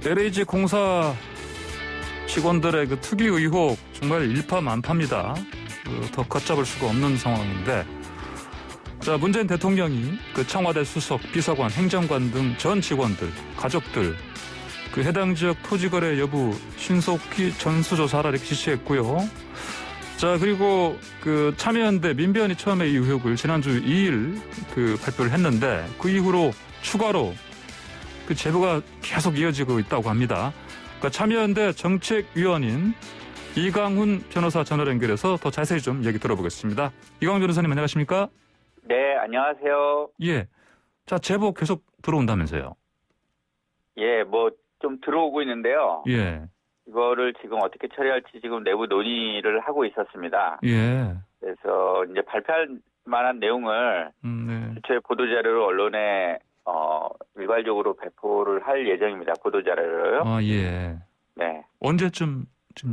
LH 공사 직원들의 그 투기 의혹 정말 일파만파입니다. 더 걷잡을 수가 없는 상황인데, 자, 문재인 대통령이 그 청와대 수석, 비서관, 행정관 등 전 직원들, 가족들, 그 해당 지역 토지거래 여부 신속히 전수조사를 이렇게 지시했고요. 자, 그리고 그 참여연대 민변이 처음에 이 의혹을 지난주 2일 그 발표를 했는데, 그 이후로 추가로 그 제보가 계속 이어지고 있다고 합니다. 그러니까 참여연대 정책위원인 이강훈 변호사 전화를 연결해서 더 자세히 좀 얘기 들어보겠습니다. 이강훈 변호사님 안녕하십니까? 네, 안녕하세요. 예. 자, 제보 계속 들어온다면서요? 예, 뭐 좀 들어오고 있는데요. 예. 이거를 지금 어떻게 처리할지 지금 내부 논의를 하고 있었습니다. 예. 그래서 이제 발표할 만한 내용을 네. 주최 보도자료를 언론에 일괄적으로 배포를 할 예정입니다. 보도자료를. 아, 예. 네. 언제쯤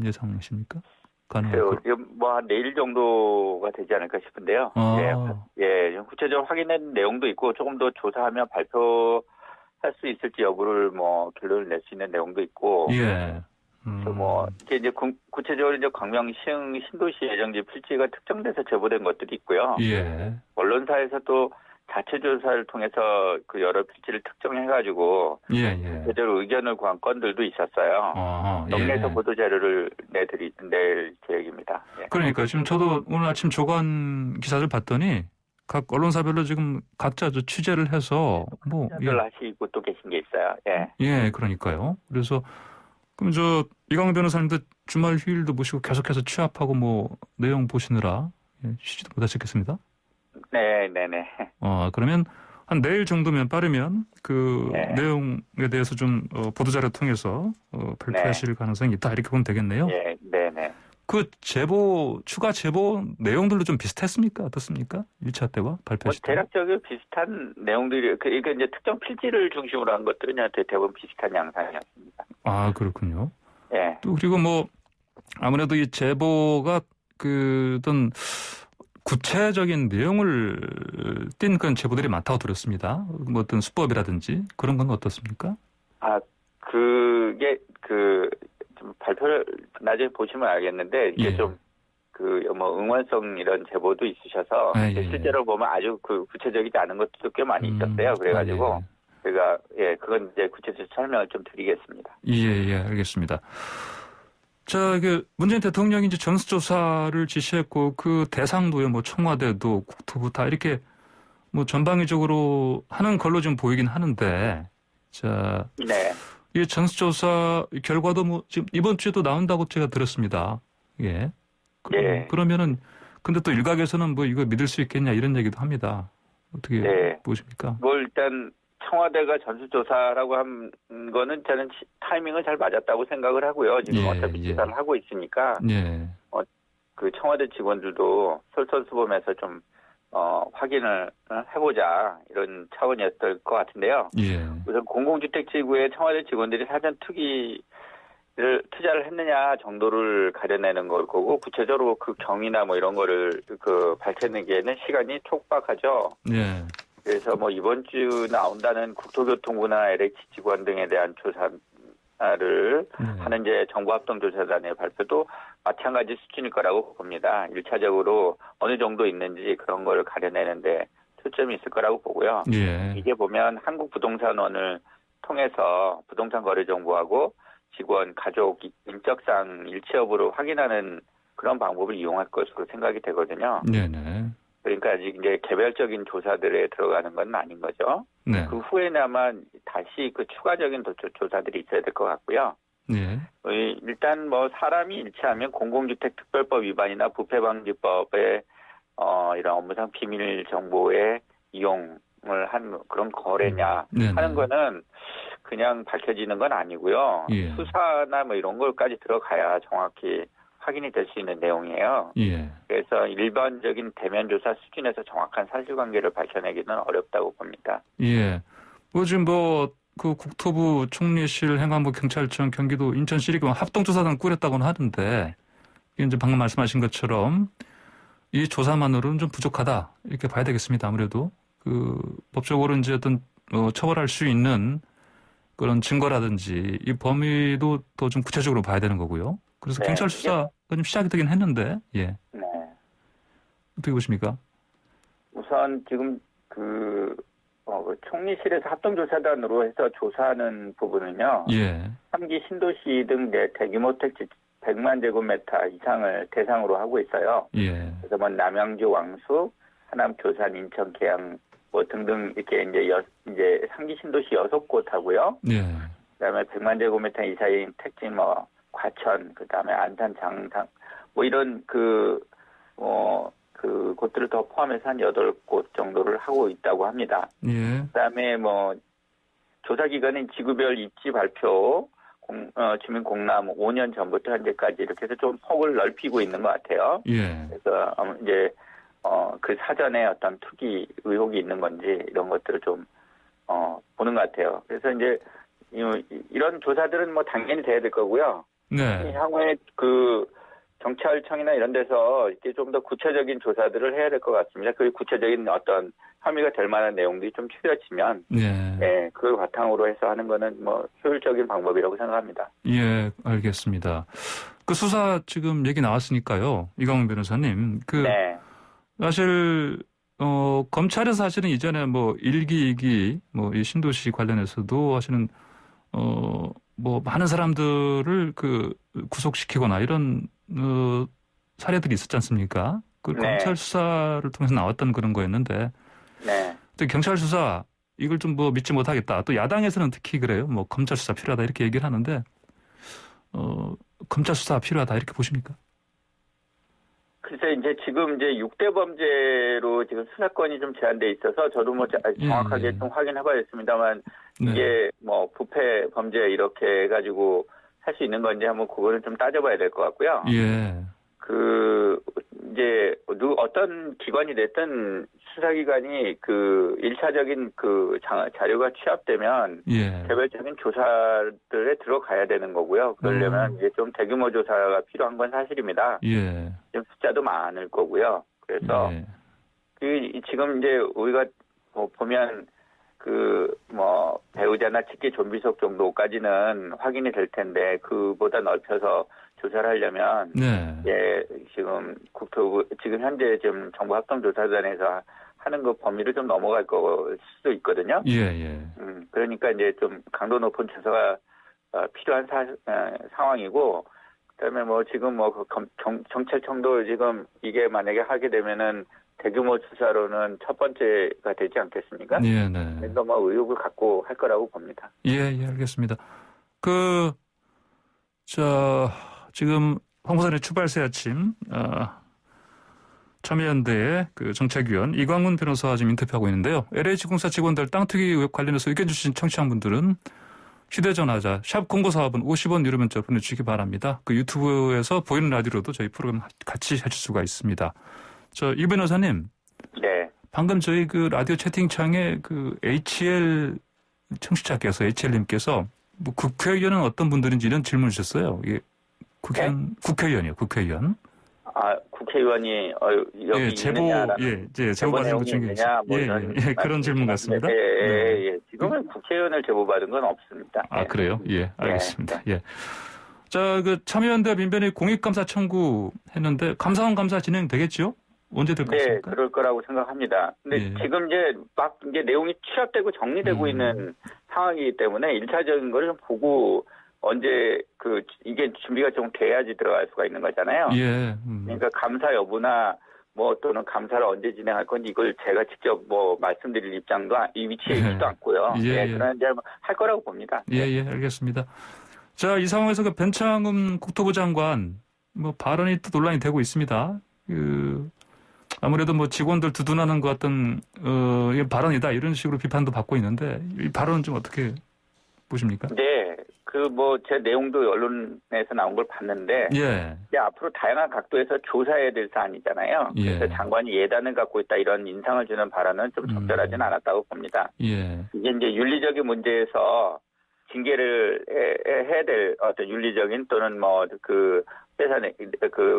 예상하십니까? 가능할까요? 뭐 한 내일 정도가 되지 않을까 싶은데요. 아. 예, 구체적으로 확인한 내용도 있고 조금 더 조사하며 발표할 수 있을지 여부를 뭐 결론을 낼 수 있는 내용도 있고. 예. 뭐 이게 이제 구체적으로 이제 광명시흥 신도시 예정지 필지가 특정돼서 제보된 것들이 있고요. 예. 언론사에서도 자체 조사를 통해서 그 여러 필지를 특정해가지고 제대로 의견을 구한 건들도 있었어요. 정리해서 보도 자료를 낼 계획입니다. 예. 그러니까 지금 저도 오늘 아침 조간 기사를 봤더니 각 언론사별로 지금 각자 취재를 해서 뭐 하시고 또 계신 게 있어요. 예. 예, 그러니까요. 그래서 그럼 이강훈 변호사님도 주말 휴일도 모시고 계속해서 취합하고 뭐 내용 보시느라 쉬지도 못하셨겠습니다. 네. 그러면 한 내일 정도면 빠르면 그 내용에 대해서 좀 보도자료 통해서 발표하실 가능성이 있다 이렇게 보면 되겠네요. 네. 그 추가 제보 내용들도 좀 비슷했습니까? 어떻습니까? 1차 때와 발표하실 때. 대략적으로 비슷한 내용들이, 그러니까 이제 특정 필지를 중심으로 한 것들은 대부분 비슷한 양상이었습니다. 아, 그렇군요. 예. 또 그리고 뭐 아무래도 이 제보가 그 어떤 구체적인 내용을 띈 그런 제보들이 많다고 들었습니다. 뭐 어떤 수법이라든지 그런 건 어떻습니까? 그게 좀 발표를 나중에 보시면 알겠는데 이게 좀 응원성 이런 제보도 있으셔서 실제로 보면 아주 구체적이지 않은 것도 꽤 많이 있었어요. 그래가지고 제가 그건 이제 구체적으로 설명을 좀 드리겠습니다. 예, 알겠습니다. 자, 문재인 대통령이 이제 전수조사를 지시했고 그 대상도요, 뭐 청와대도 국토부 다 이렇게 뭐 전방위적으로 하는 걸로 좀 보이긴 하는데, 자, 이 전수조사 결과도 뭐 지금 이번 주에도 나온다고 제가 들었습니다. 예. 그러면은 근데 또 일각에서는 뭐 이거 믿을 수 있겠냐 이런 얘기도 합니다. 어떻게 보십니까? 뭐 일단 청와대가 전수조사라고 한 거는 저는 타이밍은 잘 맞았다고 생각을 하고요. 지금 어차피 조사를 하고 있으니까 그 청와대 직원들도 솔선수범해서 좀 확인을 해보자 이런 차원이었을 것 같은데요. 우선 공공주택지구에 청와대 직원들이 사전 투자를 했느냐 정도를 가려내는 걸 거고 구체적으로 그 경위나 뭐 이런 거를 밝혀내기에는 시간이 촉박하죠. 그래서 뭐 이번 주 나온다는 국토교통부나 LH 직원 등에 대한 조사를 하는 이제 정부합동조사단의 발표도 마찬가지 수준일 거라고 봅니다. 1차적으로 어느 정도 있는지 그런 걸 가려내는데 초점이 있을 거라고 보고요. 이게 보면 한국부동산원을 통해서 부동산거래정보하고 직원, 가족, 인적사항 일치 여부를 확인하는 그런 방법을 이용할 것으로 생각이 되거든요. 그러니까 아직 이제 개별적인 조사들에 들어가는 건 아닌 거죠. 그 후에는 아마 다시 추가적인 조사들이 있어야 될 것 같고요. 일단 뭐 사람이 일치하면 공공주택특별법 위반이나 부패방지법의 이런 업무상 비밀 정보의 이용을 한 그런 거래냐 하는 거는 그냥 밝혀지는 건 아니고요. 수사나 뭐 이런 걸까지 들어가야 정확히 확인이 될 수 있는 내용이에요. 그래서 일반적인 대면 조사 수준에서 정확한 사실관계를 밝혀내기는 어렵다고 봅니다. 뭐 지금 그 국토부 총리실, 행안부, 경찰청, 경기도, 인천시리 합동조사단 꾸렸다고는 하는데 이제 방금 말씀하신 것처럼 이 조사만으로는 좀 부족하다 이렇게 봐야 되겠습니다. 아무래도 법적으로 이제 어떤 처벌할 수 있는 그런 증거라든지 이 범위도 더 좀 구체적으로 봐야 되는 거고요. 그래서 네. 경찰 수사가 좀 시작이 되긴 했는데, 예. 네. 어떻게 보십니까? 우선 지금 그 총리실에서 합동조사단으로 해서 조사하는 부분은요. 예. 3기 신도시 등 대규모 택지 100만 제곱미터 이상을 대상으로 하고 있어요. 예. 그래서 뭐 남양주, 왕수, 하남, 교산, 인천, 계양 뭐 등등 이렇게 이제 3기 신도시 6곳 하고요. 예. 그다음에 100만 제곱미터 이상인 택지 뭐 과천, 그다음에 안산, 장상 뭐 이런 그 곳들을 더 포함해서 한 8곳 정도를 하고 있다고 합니다. 예. 그다음에 뭐 조사 기간은 지구별 입지 발표, 주민 공람 5년 전부터 현재까지 이렇게 해서 좀 폭을 넓히고 있는 것 같아요. 예. 그래서 이제 그 사전에 어떤 투기 의혹이 있는 건지 이런 것들을 좀 보는 것 같아요. 그래서 이제 이런 조사들은 뭐 당연히 돼야 될 거고요. 네. 향후에 그 경찰청이나 이런 데서 이렇게 좀 더 구체적인 조사들을 해야 될 것 같습니다. 그 구체적인 어떤 혐의가 될 만한 내용들이 좀 추려지면, 네, 그걸 바탕으로 해서 하는 거는 뭐 효율적인 방법이라고 생각합니다. 예, 알겠습니다. 그 수사 지금 얘기 나왔으니까요, 이광훈 변호사님. 네. 사실 검찰에서 사실은 이전에 뭐 1기, 2기, 뭐 이 신도시 관련해서도 사실은 뭐 많은 사람들을 구속시키거나 이런 사례들이 있었지 않습니까? 그 네. 검찰 수사를 통해서 나왔던 그런 거였는데, 네. 또 경찰 수사 이걸 좀 뭐 믿지 못하겠다. 또 야당에서는 특히 그래요. 뭐 검찰 수사 필요하다 이렇게 얘기를 하는데, 검찰 수사 필요하다 이렇게 보십니까? 글쎄 이제 지금 이제 6대 범죄로 지금 수사권이 좀 제한돼 있어서 저도 뭐 정확하게 좀 확인해봐야겠습니다만 이게 뭐 부패 범죄 이렇게 해가지고 할 수 있는 건지 한번 그거는 좀 따져봐야 될 것 같고요. 예. 이제 어떤 기관이 됐든 수사기관이 1차적인 자료가 취합되면 개별적인 조사들에 들어가야 되는 거고요. 그러려면 이제 좀 대규모 조사가 필요한 건 사실입니다. 예. 좀 숫자도 많을 거고요. 그래서 지금 이제 우리가 보면 배우자나 직계 좀비속 정도까지는 확인이 될 텐데 그보다 넓혀서 조사를 하려면 지금 현재 지금 정부 합동조사단에서 하는 그 범위를 좀 넘어갈 걸 수도 있거든요. 그러니까 이제 좀 강도 높은 조사가 필요한 상황이고, 그다음에 뭐 지금 경찰청도 지금 이게 만약에 하게 되면은 대규모 수사로는 첫 번째가 되지 않겠습니까? 그래서 뭐 의욕을 갖고 할 거라고 봅니다. 예, 알겠습니다. 지금 황보산의 추발새 아침, 참여연대의 정책위원 이광훈 변호사와 지금 인터뷰하고 있는데요. LH공사 직원들 땅 투기 의혹 관련해서 의견 주신 청취자분들은 휴대전화자 샵 0945번 50원 유료 문자 보내주시기 바랍니다. 유튜브에서 보이는 라디오로도 저희 프로그램 같이 하실 수가 있습니다. 이 변호사님. 네. 방금 저희 라디오 채팅창에 HL 청취자께서 HL님께서 뭐 국회의원은 어떤 분들인지 이런 질문을 주셨어요. 이게 국회의원이요, 국회의원. 국회의원이 여기 있느냐라는. 제보 받은 것 중에 그런 질문 같습니다. 지금은 국회의원을 제보받은 건 없습니다. 그래요? 알겠습니다. 참여연대 민변의 공익감사 청구했는데 감사원 감사 진행되겠죠? 언제 될 것입니까? 네, 그럴 거라고 생각합니다. 근데 지금 이제 내용이 취합되고 정리되고 있는 상황이기 때문에 1차적인 걸 좀 보고 언제 이게 준비가 좀 돼야지 들어갈 수가 있는 거잖아요. 그러니까 감사 여부나 또는 감사를 언제 진행할 건지 이걸 제가 직접 말씀드릴 이 위치에 있지도 않고요. 그러나 이제 할 거라고 봅니다. 알겠습니다. 자, 이 상황에서 변창흠 국토부 장관 발언이 또 논란이 되고 있습니다. 아무래도 직원들 두둔하는 것 같은 발언이다 이런 식으로 비판도 받고 있는데 이 발언은 좀 어떻게 보십니까? 네, 제 내용도 언론에서 나온 걸 봤는데 이제 앞으로 다양한 각도에서 조사해야 될 사안이잖아요. 그래서 장관이 예단을 갖고 있다 이런 인상을 주는 발언은 좀 적절하지는 않았다고 봅니다. 이게 이제 윤리적인 문제에서 징계를 해야 될 어떤 윤리적인 또는 회사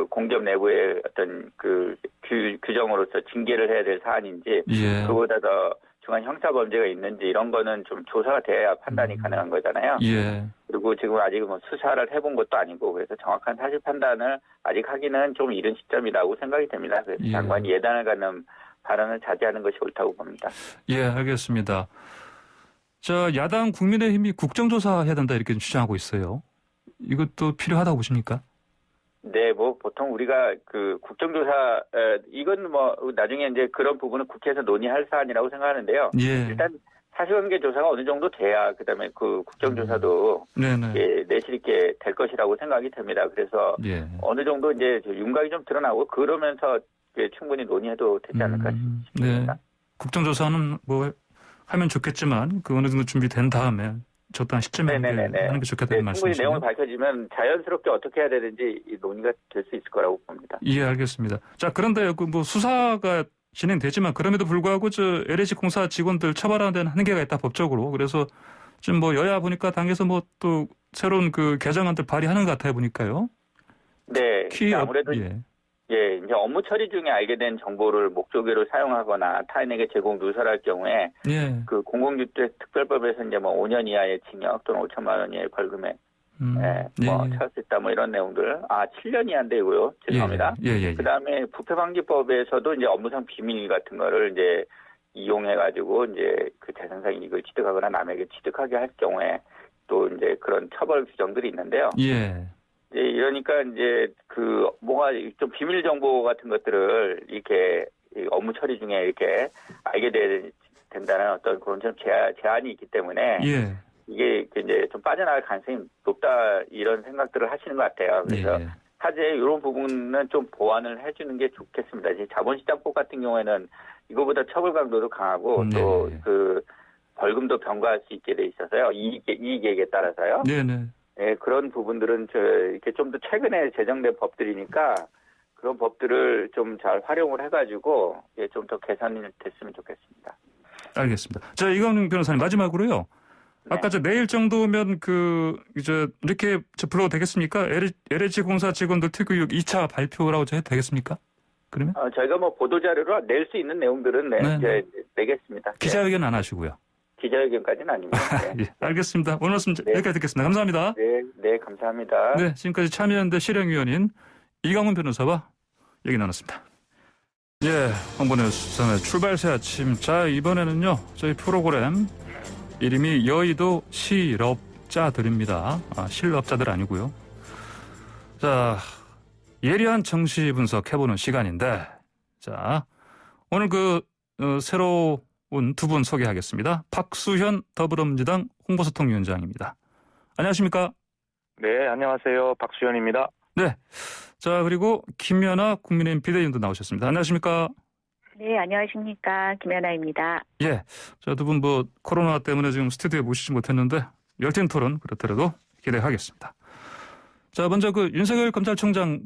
공기업 내부의 어떤 규정으로서 징계를 해야 될 사안인지 그보다 더 중한 형사 범죄가 있는지 이런 거는 좀 조사가 돼야 판단이 가능한 거잖아요. 예. 그리고 지금 아직 뭐 수사를 해본 것도 아니고 그래서 정확한 사실 판단을 아직 하기는 좀 이른 시점이라고 생각이 됩니다. 그래서 예. 장관이 예단을 갖는 발언을 자제하는 것이 옳다고 봅니다. 예, 알겠습니다. 자, 야당 국민의힘이 국정조사 해야 된다 이렇게 주장하고 있어요. 이것도 필요하다고 보십니까? 네, 뭐 보통 우리가 그 국정조사 이건 뭐 나중에 이제 그런 부분은 국회에서 논의할 사안이라고 생각하는데요. 예. 일단 사실관계 조사가 어느 정도 돼야 그다음에 그 국정조사도 예, 내실 있게 될 것이라고 생각이 됩니다. 그래서 예. 어느 정도 이제 윤곽이 좀 드러나고 그러면서 충분히 논의해도 되지 않을까 싶습니다. 네. 국정조사는 뭐 하면 좋겠지만 그 어느 정도 준비된 다음에 적당한 시점에 하는 게 좋겠다는 말씀이시죠? 충분히 내용이 밝혀지면 자연스럽게 어떻게 해야 되는지 논의가 될 수 있을 거라고 봅니다. 예, 알겠습니다. 자, 그런데 그 뭐 수사가 진행되지만 그럼에도 불구하고 LH 공사 직원들 처벌하는 데는 한계가 있다 법적으로. 그래서 지금 뭐 여야 보니까 당에서 뭐 또 새로운 그 개정안들 발의하는 것 같아요 보니까요. 네, 아무래도 예, 이제 업무 처리 중에 알게 된 정보를 목적으로 사용하거나 타인에게 제공 누설할 경우에 그 공공주택 특별법에서 이제 뭐 5년 이하의 징역 또는 5천만 원 이하의 벌금에 뭐 처할 수 있다 뭐 이런 내용들 7년 이하인데고요. 죄송합니다. 그다음에 부패방지법에서도 이제 업무상 비밀 같은 거를 이제 이용해가지고 이제 그 재산상 이익을 취득하거나 남에게 취득하게 할 경우에 또 이제 그런 처벌 규정들이 있는데요. 이러니까 이제 그 뭐가 좀 비밀 정보 같은 것들을 이렇게 업무 처리 중에 이렇게 알게 된다는 어떤 그런 좀 제한이 있기 때문에 이게 이제 좀 빠져나갈 가능성이 높다 이런 생각들을 하시는 것 같아요. 그래서 사실 이런 부분은 좀 보완을 해주는 게 좋겠습니다. 이제 자본시장법 같은 경우에는 이거보다 처벌 강도도 강하고 또 그 벌금도 병과할 수 있게 돼 있어서요. 이익액에 따라서요. 예, 그런 부분들은 이렇게 좀 더 최근에 제정된 법들이니까 그런 법들을 좀 잘 활용을 해가지고 좀 더 개선이 됐으면 좋겠습니다. 알겠습니다. 자, 이광용 변호사님 마지막으로요. 아까 내일 정도면 이제 이렇게 불러도 되겠습니까? LH 공사 직원들 특유육 2차 발표라고 해도 되겠습니까? 그러면? 저희가 뭐 보도자료로 낼 수 있는 내용들은 이제 내겠습니다. 기자회견 안 하시고요. 기자회견까지는 아닙니다. 예, 알겠습니다. 오늘 말씀 여기까지 듣겠습니다. 감사합니다. 네, 감사합니다. 네, 지금까지 참여연대 실행위원인 이광훈 변호사와 얘기 나눴습니다. 예, 홍보의 수산의 출발새 아침. 자, 이번에는요, 저희 프로그램 이름이 여의도 실업자들입니다. 실업자들 아니고요. 자, 예리한 정치 분석해보는 시간인데, 자, 오늘 새로운 두 분 소개하겠습니다. 박수현 더불어민주당 홍보소통위원장입니다. 안녕하십니까? 네, 안녕하세요. 박수현입니다. 네. 자, 그리고 김연아 국민의힘 비대위원도 나오셨습니다. 안녕하십니까? 네, 안녕하십니까. 김연아입니다. 예. 자, 두 분 코로나 때문에 지금 스튜디오에 모시지 못했는데 열띤 토론 그렇더라도 기대하겠습니다. 자, 먼저 윤석열 검찰총장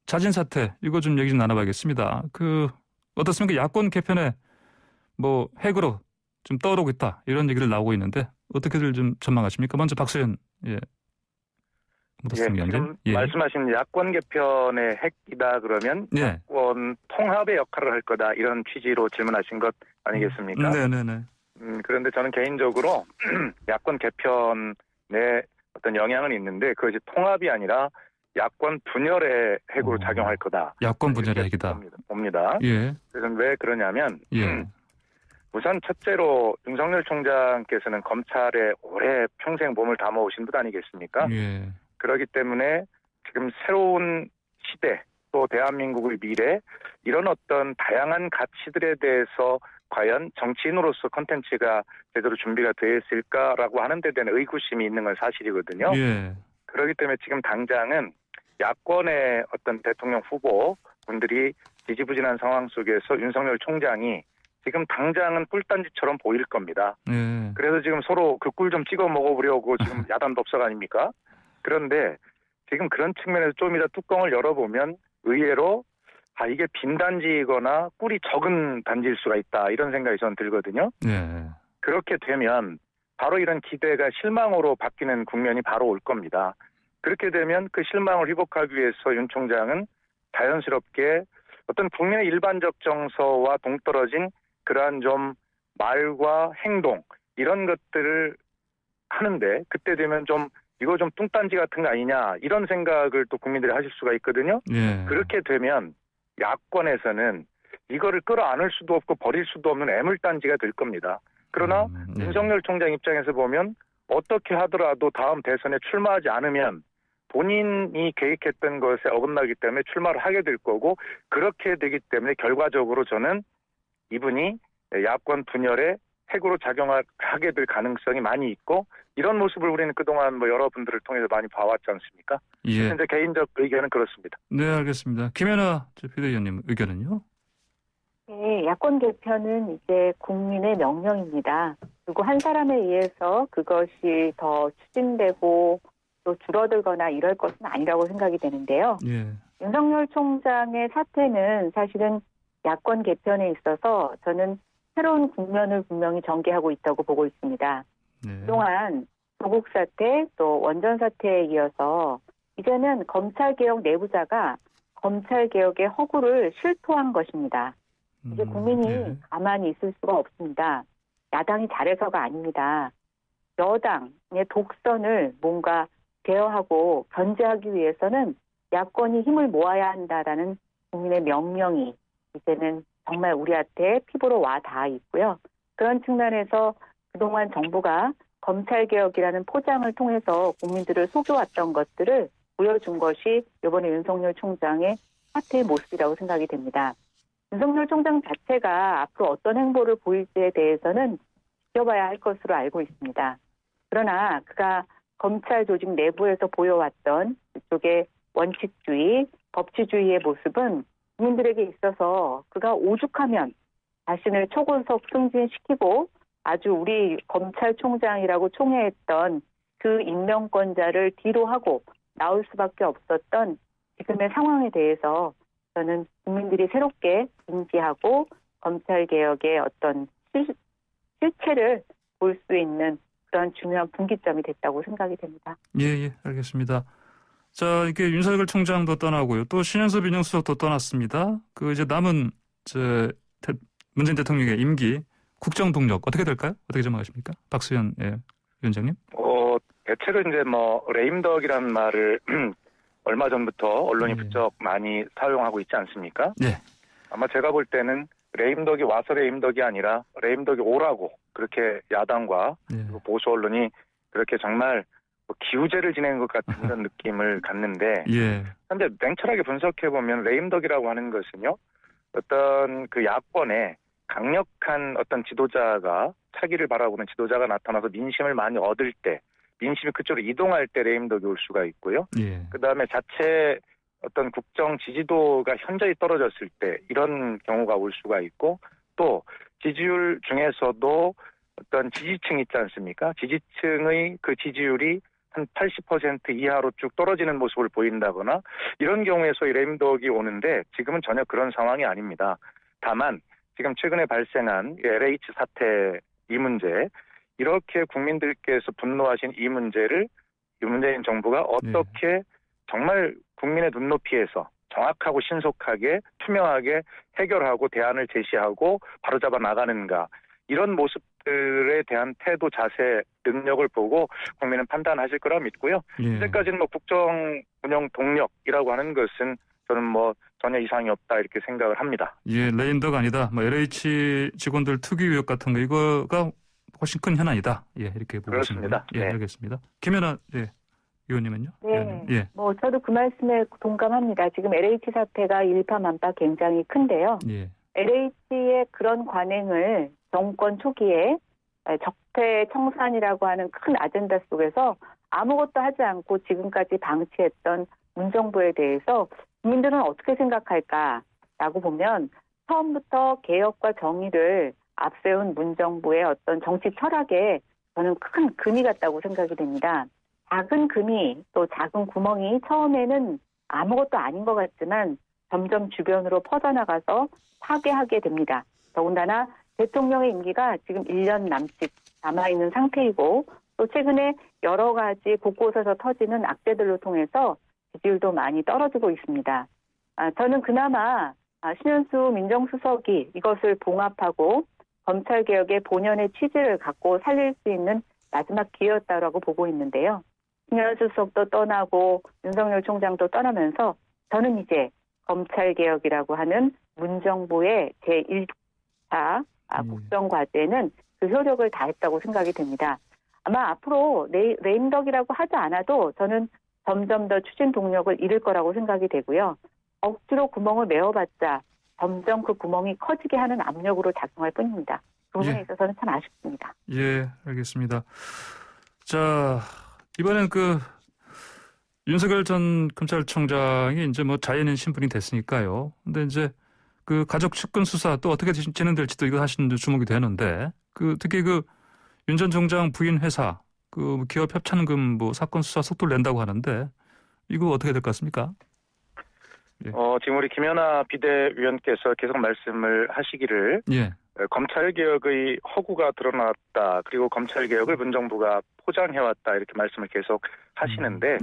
자진 사퇴 이거 좀 얘기 좀 나눠봐야겠습니다. 어떻습니까? 야권 개편에 핵으로 좀 떠오르고 있다 이런 얘기를 나오고 있는데 어떻게들 좀 전망하십니까? 먼저 박수현 지금 말씀하신 야권 개편의 핵이다 그러면 야권 통합의 역할을 할 거다 이런 취지로 질문하신 것 아니겠습니까? 네네네. 그런데 저는 개인적으로 야권 개편에 어떤 영향은 있는데 그것이 통합이 아니라 야권 분열의 핵으로 작용할 거다. 야권 분열의 핵이다. 봅니다. 예. 그래서 왜 그러냐면 우선 첫째로 윤석열 총장께서는 검찰에 오래 평생 몸을 담아오신 분 아니겠습니까? 그렇기 때문에 지금 새로운 시대 또 대한민국의 미래 이런 어떤 다양한 가치들에 대해서 과연 정치인으로서 콘텐츠가 제대로 준비가 되어 있을까라고 하는 데 대한 의구심이 있는 건 사실이거든요. 그렇기 때문에 지금 당장은 야권의 어떤 대통령 후보분들이 지지부진한 상황 속에서 윤석열 총장이 지금 당장은 꿀단지처럼 보일 겁니다. 그래서 지금 서로 그 꿀 좀 찍어 먹어보려고 지금 야단 법석 아닙니까? 그런데 지금 그런 측면에서 좀 이따 뚜껑을 열어보면 의외로 이게 빈 단지이거나 꿀이 적은 단지일 수가 있다 이런 생각이 저는 들거든요. 그렇게 되면 바로 이런 기대가 실망으로 바뀌는 국면이 바로 올 겁니다. 그렇게 되면 그 실망을 회복하기 위해서 윤 총장은 자연스럽게 어떤 국민의 일반적 정서와 동떨어진 그러한 좀 말과 행동 이런 것들을 하는데 그때 되면 이거 좀 뚱딴지 같은 거 아니냐 이런 생각을 또 국민들이 하실 수가 있거든요. 예. 그렇게 되면 야권에서는 이거를 끌어안을 수도 없고 버릴 수도 없는 애물단지가 될 겁니다. 그러나 예. 윤석열 총장 입장에서 보면 어떻게 하더라도 다음 대선에 출마하지 않으면 본인이 계획했던 것에 어긋나기 때문에 출마를 하게 될 거고 그렇게 되기 때문에 결과적으로 저는 이분이 야권 분열에 핵으로 작용하게 될 가능성이 많이 있고 이런 모습을 우리는 그동안 여러분들을 통해서 많이 봐왔지 않습니까? 예. 현재 개인적 의견은 그렇습니다. 네, 알겠습니다. 김연아 비대위원님 의견은요? 네, 야권 개편은 이제 국민의 명령입니다. 그리고 한 사람에 의해서 그것이 더 추진되고 또 줄어들거나 이럴 것은 아니라고 생각이 되는데요. 예. 윤석열 총장의 사퇴는 사실은 야권 개편에 있어서 저는 새로운 국면을 분명히 전개하고 있다고 보고 있습니다. 네. 그동안 조국 사태 또 원전 사태에 이어서 이제는 검찰개혁 내부자가 검찰개혁의 허구를 실토한 것입니다. 이제 국민이 예. 가만히 있을 수가 없습니다. 야당이 잘해서가 아닙니다. 여당의 독선을 뭔가 제어하고 견제하기 위해서는 야권이 힘을 모아야 한다라는 국민의 명령이 이제는 정말 우리한테 피부로 와 닿아 있고요. 그런 측면에서 그동안 정부가 검찰개혁이라는 포장을 통해서 국민들을 속여왔던 것들을 보여준 것이 이번에 윤석열 총장의 사퇴의 모습이라고 생각이 됩니다. 윤석열 총장 자체가 앞으로 어떤 행보를 보일지에 대해서는 지켜봐야 할 것으로 알고 있습니다. 그러나 그가 검찰 조직 내부에서 보여왔던 그쪽의 원칙주의, 법치주의의 모습은 국민들에게 있어서 그가 오죽하면 자신을 초고속 승진시키고 아주 우리 검찰총장이라고 총애했던 그 임명권자를 뒤로 하고 나올 수밖에 없었던 지금의 상황에 대해서 저는 국민들이 새롭게 인지하고 검찰개혁의 어떤 실체를 볼 수 있는 그런 중요한 분기점이 됐다고 생각이 됩니다. 예, 알겠습니다. 자, 이게 윤석열 총장도 떠나고요. 또 신현수 민정수석도 떠났습니다. 이제 남은 문재인 대통령의 임기 국정 동력 어떻게 될까요? 어떻게 전망하십니까? 박수현 위원장님. 대체로 이제 레임덕이라는 말을 얼마 전부터 언론이 부쩍 많이 사용하고 있지 않습니까? 네. 아마 제가 볼 때는 레임덕이 와서 레임덕이 아니라 레임덕이 오라고 그렇게 야당과 그리고 보수 언론이 그렇게 정말 기우제를 지낸 것 같은 그런 느낌을 갖는데 현재 냉철하게 분석해보면 레임덕이라고 하는 것은요. 어떤 그 야권에 강력한 어떤 지도자가 차기를 바라보는 지도자가 나타나서 민심을 많이 얻을 때 민심이 그쪽으로 이동할 때 레임덕이 올 수가 있고요. 그다음에 자체 어떤 국정 지지도가 현저히 떨어졌을 때 이런 경우가 올 수가 있고 또 지지율 중에서도 어떤 지지층 있지 않습니까? 지지층의 그 지지율이 한 80% 이하로 쭉 떨어지는 모습을 보인다거나 이런 경우에 소위 레임덕이 오는데 지금은 전혀 그런 상황이 아닙니다. 다만 지금 최근에 발생한 LH 사태 이 문제 이렇게 국민들께서 분노하신 이 문제를 문재인 정부가 어떻게 정말 국민의 눈높이에서 정확하고 신속하게 투명하게 해결하고 대안을 제시하고 바로잡아 나가는가 이런 모습들에 대한 태도, 자세, 능력을 보고 국민은 판단하실 거라 믿고요. 이제까지는 국정 운영 동력이라고 하는 것은 저는 전혀 이상이 없다 이렇게 생각을 합니다. 레임덕 아니다. LH 직원들 투기 의혹 같은 거 이거가 훨씬 큰 현안이다. 이렇게 보고 그렇습니다. 있습니다. 알겠습니다. 김연아 의원님은요? 네. 저도 그 말씀에 동감합니다. 지금 LH 사태가 일파만파 굉장히 큰데요. LH의 그런 관행을 정권 초기에 적폐청산이라고 하는 큰 아젠다 속에서 아무것도 하지 않고 지금까지 방치했던 문정부에 대해서 국민들은 어떻게 생각할까라고 보면 처음부터 개혁과 정의를 앞세운 문정부의 어떤 정치 철학에 저는 큰 금이 같다고 생각이 됩니다. 작은 금이 또 작은 구멍이 처음에는 아무것도 아닌 것 같지만 점점 주변으로 퍼져나가서 파괴하게 됩니다. 더군다나 대통령의 임기가 지금 1년 남짓 남아있는 상태이고 또 최근에 여러 가지 곳곳에서 터지는 악재들로 통해서 지지율도 많이 떨어지고 있습니다. 저는 그나마 신현수 민정수석이 이것을 봉합하고 검찰개혁의 본연의 취지를 갖고 살릴 수 있는 마지막 기회였다라고 보고 있는데요. 김현수 수석도 떠나고 윤석열 총장도 떠나면서 저는 이제 검찰개혁이라고 하는 문정부의 제1차 국정과제는 그 효력을 다했다고 생각이 됩니다. 아마 앞으로 레임덕이라고 하지 않아도 저는 점점 더 추진 동력을 잃을 거라고 생각이 되고요. 억지로 구멍을 메워봤자 점점 그 구멍이 커지게 하는 압력으로 작용할 뿐입니다. 그 부분에 있어서는 참 아쉽습니다. 예, 알겠습니다. 자, 이번엔 윤석열 전 검찰총장이 이제 뭐 자연인 신분이 됐으니까요. 근데 이제 그 가족 측근 수사 또 어떻게 진행될지도 이거 사실 주목이 되는데 특히 윤 전 총장 부인 회사 기업 협찬금 뭐 사건 수사 속도를 낸다고 하는데 이거 어떻게 될 것 같습니까? 예. 지금 우리 김연아 비대위원께서 계속 말씀을 하시기를 검찰개혁의 허구가 드러났다. 그리고 검찰개혁을 문정부가 포장해왔다. 이렇게 말씀을 계속 하시는데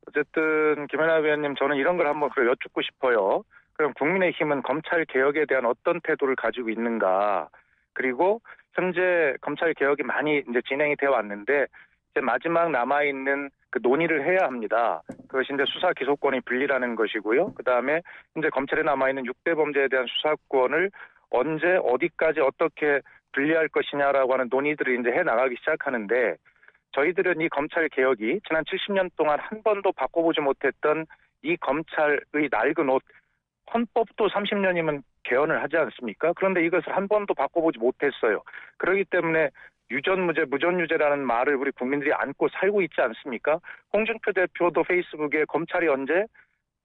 어쨌든 김연아 위원님 저는 이런 걸 한번 여쭙고 싶어요. 그럼 국민의힘은 검찰개혁에 대한 어떤 태도를 가지고 있는가. 그리고 현재 검찰개혁이 많이 이제 진행이 되어 왔는데 이제 마지막 남아있는 그 논의를 해야 합니다. 그것이 이제 수사 기소권이 분리라는 것이고요. 그 다음에 이제 검찰에 남아있는 6대 범죄에 대한 수사권을 언제 어디까지 어떻게 분리할 것이냐라고 하는 논의들을 이제 해 나가기 시작하는데 저희들은 이 검찰 개혁이 지난 70년 동안 한 번도 바꿔보지 못했던 이 검찰의 낡은 옷 헌법도 30년이면 개헌을 하지 않습니까? 그런데 이것을 한 번도 바꿔보지 못했어요. 그렇기 때문에 유전무죄, 무전유죄라는 말을 우리 국민들이 안고 살고 있지 않습니까? 홍준표 대표도 페이스북에 검찰이 언제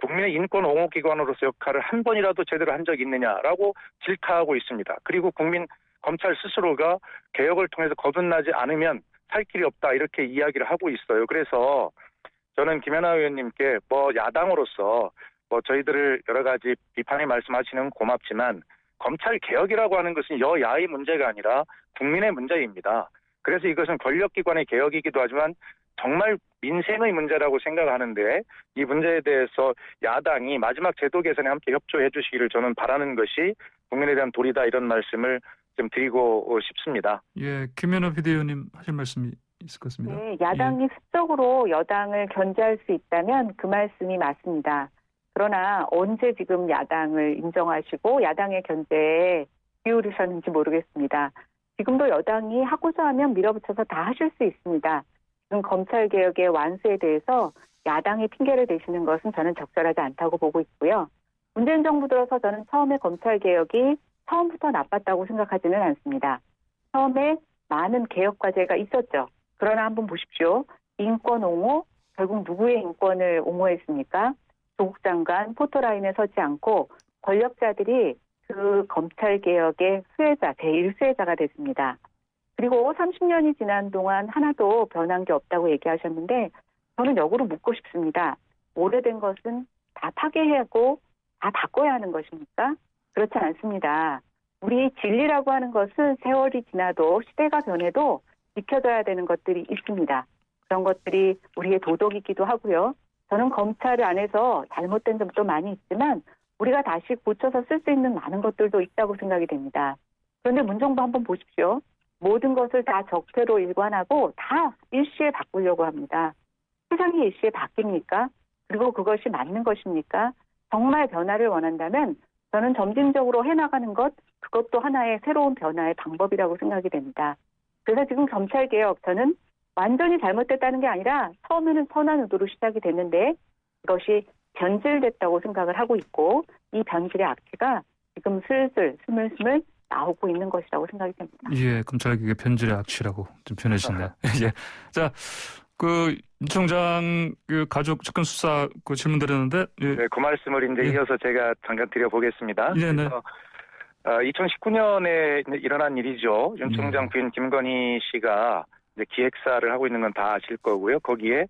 국민의 인권 옹호기관으로서 역할을 한 번이라도 제대로 한 적이 있느냐라고 질타하고 있습니다. 그리고 검찰 스스로가 개혁을 통해서 거듭나지 않으면 살 길이 없다 이렇게 이야기를 하고 있어요. 그래서 저는 김연아 의원님께 야당으로서 저희들을 여러 가지 비판의 말씀하시는 고맙지만 검찰 개혁이라고 하는 것은 여야의 문제가 아니라 국민의 문제입니다. 그래서 이것은 권력기관의 개혁이기도 하지만 정말 민생의 문제라고 생각하는데 이 문제에 대해서 야당이 마지막 제도 개선에 함께 협조해 주시기를 저는 바라는 것이 국민에 대한 도리다 이런 말씀을 좀 드리고 싶습니다. 예, 김연아 비대위원님 하실 말씀이 있을 것 같습니다. 네, 야당이 수적으로 여당을 견제할 수 있다면 그 말씀이 맞습니다. 그러나 언제 지금 야당을 인정하시고 야당의 견제에 기울이셨는지 모르겠습니다. 지금도 여당이 하고자 하면 밀어붙여서 다 하실 수 있습니다. 지금 검찰개혁의 완수에 대해서 야당이 핑계를 대시는 것은 저는 적절하지 않다고 보고 있고요. 문재인 정부 들어서 저는 처음에 검찰개혁이 처음부터 나빴다고 생각하지는 않습니다. 처음에 많은 개혁 과제가 있었죠. 그러나 한번 보십시오. 인권 옹호, 결국 누구의 인권을 옹호했습니까? 조국 장관 포토라인에 서지 않고 권력자들이 그 검찰개혁의 수혜자, 제1수혜자가 됐습니다. 그리고 30년이 지난 동안 하나도 변한 게 없다고 얘기하셨는데 저는 역으로 묻고 싶습니다. 오래된 것은 다 파괴하고 다 바꿔야 하는 것입니까? 그렇지 않습니다. 우리 진리라고 하는 것은 세월이 지나도 시대가 변해도 지켜져야 되는 것들이 있습니다. 그런 것들이 우리의 도덕이기도 하고요. 저는 검찰 안에서 잘못된 점도 많이 있지만 우리가 다시 고쳐서 쓸 수 있는 많은 것들도 있다고 생각이 됩니다. 그런데 문정부 한번 보십시오. 모든 것을 다 적폐로 일관하고 다 일시에 바꾸려고 합니다. 세상이 일시에 바뀝니까? 그리고 그것이 맞는 것입니까? 정말 변화를 원한다면 저는 점진적으로 해나가는 그것도 하나의 새로운 변화의 방법이라고 생각이 됩니다. 그래서 지금 검찰개혁 저는 완전히 잘못됐다는 게 아니라 처음에는 선한 의도로 시작이 됐는데 이것이 변질됐다고 생각을 하고 있고 이 변질의 악취가 지금 슬슬 스물스물 나오고 있는 것이라고 생각이 됩니다. 예, 검찰개혁의 변질의 악취라고 좀 표현하셨네요. 예. 자, 윤 총장 가족 측근 수사 질문 드렸는데. 예. 네, 그 말씀을 이제 이어서 제가 잠깐 드려보겠습니다. 네, 네. 2019년에 일어난 일이죠. 윤 총장 부인 김건희 씨가 이제 기획사를 하고 있는 건 다 아실 거고요. 거기에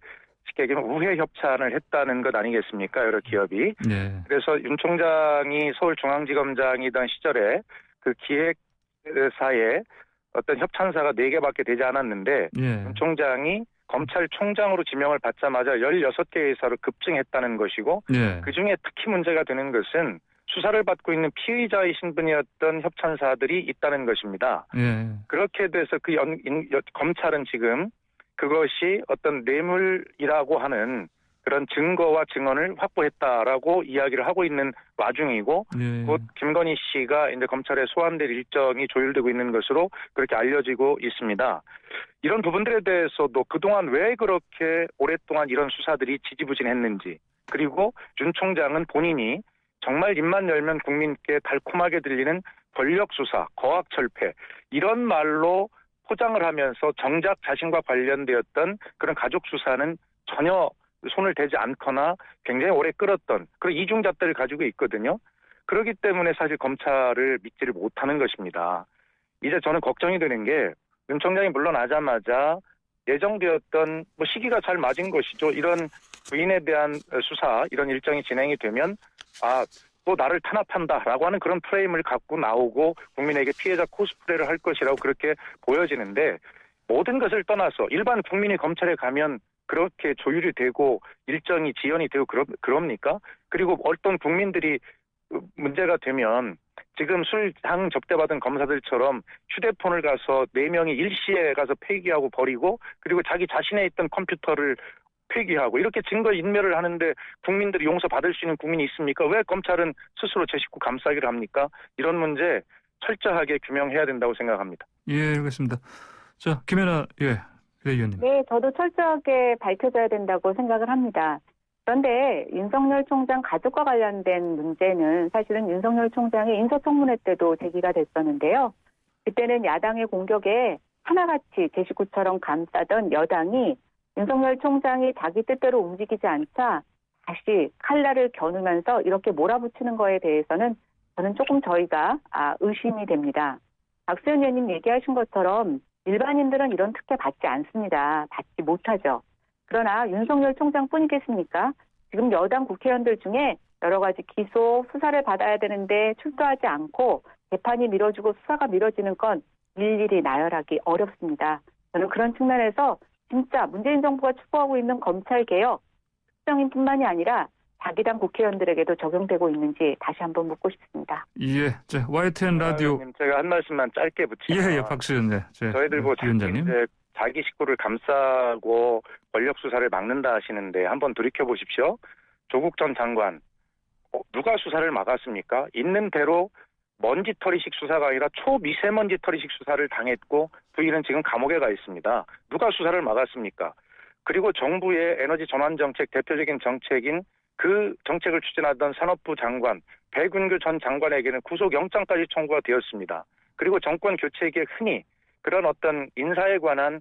쉽게 얘기하면 우회 협찬을 했다는 것 아니겠습니까? 여러 기업이. 네. 그래서 윤 총장이 서울중앙지검장이던 시절에 그 기획사에 어떤 협찬사가 4개밖에 되지 않았는데 윤 총장이 검찰총장으로 지명을 받자마자 16개 회사로 급증했다는 것이고 그중에 특히 문제가 되는 것은 수사를 받고 있는 피의자이신 분이었던 협찬사들이 있다는 것입니다. 예. 그렇게 돼서 검찰은 지금 그것이 어떤 뇌물이라고 하는 그런 증거와 증언을 확보했다라고 이야기를 하고 있는 와중이고, 예. 곧 김건희 씨가 이제 검찰에 소환될 일정이 조율되고 있는 것으로 그렇게 알려지고 있습니다. 이런 부분들에 대해서도 그동안 왜 그렇게 오랫동안 이런 수사들이 지지부진했는지, 그리고 윤 총장은 본인이 정말 입만 열면 국민께 달콤하게 들리는 권력 수사, 거악 철폐 이런 말로 포장을 하면서 정작 자신과 관련되었던 그런 가족 수사는 전혀 손을 대지 않거나 굉장히 오래 끌었던 그런 이중잣대를 가지고 있거든요. 그렇기 때문에 사실 검찰을 믿지를 못하는 것입니다. 이제 저는 걱정이 되는 게 윤 총장이 물러나자마자 예정되었던 시기가 잘 맞은 것이죠. 이런 부인에 대한 수사, 이런 일정이 진행이 되면 또 나를 탄압한다라고 하는 그런 프레임을 갖고 나오고 국민에게 피해자 코스프레를 할 것이라고 그렇게 보여지는데, 모든 것을 떠나서 일반 국민이 검찰에 가면 그렇게 조율이 되고 일정이 지연이 되고 그럽니까? 그리고 어떤 국민들이 문제가 되면 지금 술장 접대받은 검사들처럼 휴대폰을 가서 4명이 일시에 가서 폐기하고 버리고, 그리고 자기 자신에 있던 컴퓨터를 폐기하고 이렇게 증거 인멸을 하는데 국민들이 용서받을 수 있는 국민이 있습니까? 왜 검찰은 스스로 제 식구 감싸기를 합니까? 이런 문제 철저하게 규명해야 된다고 생각합니다. 예, 알겠습니다. 자, 김연아 의원님. 네, 저도 철저하게 밝혀져야 된다고 생각을 합니다. 그런데 윤석열 총장 가족과 관련된 문제는 사실은 윤석열 총장의 인사청문회 때도 제기가 됐었는데요. 그때는 야당의 공격에 하나같이 제 식구처럼 감싸던 여당이 윤석열 총장이 자기 뜻대로 움직이지 않자 다시 칼날을 겨누면서 이렇게 몰아붙이는 거에 대해서는 저는 조금 저희가 의심이 됩니다. 박수현 의원님 얘기하신 것처럼 일반인들은 이런 특혜 받지 않습니다. 받지 못하죠. 그러나 윤석열 총장뿐이겠습니까? 지금 여당 국회의원들 중에 여러 가지 기소, 수사를 받아야 되는데 출두하지 않고 재판이 미뤄지고 수사가 미뤄지는 건 일일이 나열하기 어렵습니다. 저는 그런 측면에서 진짜 문재인 정부가 추구하고 있는 검찰개혁, 특정인뿐만이 아니라 자기 당 국회의원들에게도 적용되고 있는지 다시 한번 묻고 싶습니다. 예, 자, YTN 라디오. 제가 한 말씀만 짧게 붙이면. 예, 박수현. 네. 저희들 이제 자기 식구를 감싸고 권력 수사를 막는다 하시는데 한번 돌이켜 보십시오. 조국 전 장관 누가 수사를 막았습니까? 있는 대로 먼지털이식 수사가 아니라 초미세먼지털이식 수사를 당했고 부인은 지금 감옥에 가 있습니다. 누가 수사를 막았습니까? 그리고 정부의 에너지 전환 정책 대표적인 정책인 그 정책을 추진하던 산업부 장관 배근규 전 장관에게는 구속영장까지 청구가 되었습니다. 그리고 정권 교체기에 흔히 그런 어떤 인사에 관한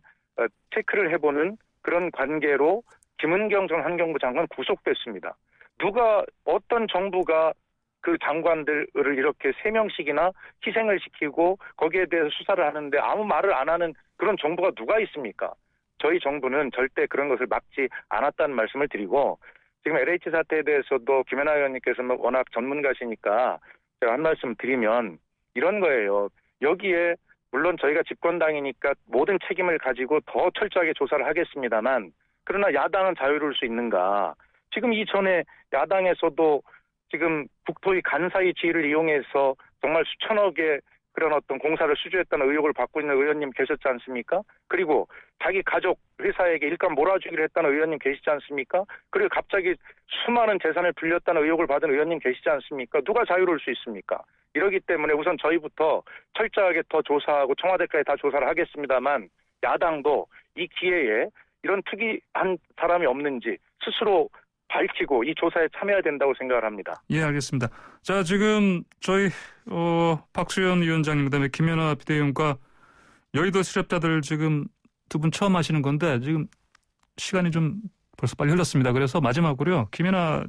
체크를 해보는 그런 관계로 김은경 전 환경부 장관 구속됐습니다. 누가 어떤 정부가 그 장관들을 이렇게 3명씩이나 희생을 시키고 거기에 대해서 수사를 하는데 아무 말을 안 하는 그런 정부가 누가 있습니까? 저희 정부는 절대 그런 것을 막지 않았다는 말씀을 드리고, 지금 LH 사태에 대해서도 김연아 의원님께서는 워낙 전문가시니까 제가 한 말씀 드리면 이런 거예요. 여기에 물론 저희가 집권당이니까 모든 책임을 가지고 더 철저하게 조사를 하겠습니다만, 그러나 야당은 자유로울 수 있는가? 지금 이전에 야당에서도 지금 국토위 간사의 지위를 이용해서 정말 수천억의 그런 어떤 공사를 수주했다는 의혹을 받고 있는 의원님 계셨지 않습니까? 그리고 자기 가족 회사에게 일감 몰아주기로 했다는 의원님 계시지 않습니까? 그리고 갑자기 수많은 재산을 빌렸다는 의혹을 받은 의원님 계시지 않습니까? 누가 자유로울 수 있습니까? 이러기 때문에 우선 저희부터 철저하게 더 조사하고 청와대까지 다 조사를 하겠습니다만, 야당도 이 기회에 이런 특이한 사람이 없는지 스스로 밝히고 이 조사에 참여해야 된다고 생각을 합니다. 예, 알겠습니다. 자, 지금 저희 박수현 위원장님 그다음에 김연아 비대위원과 여의도 실업자들 지금 두 분 처음 하시는 건데 지금 시간이 좀 벌써 빨리 흘렀습니다. 그래서 마지막으로요, 김연아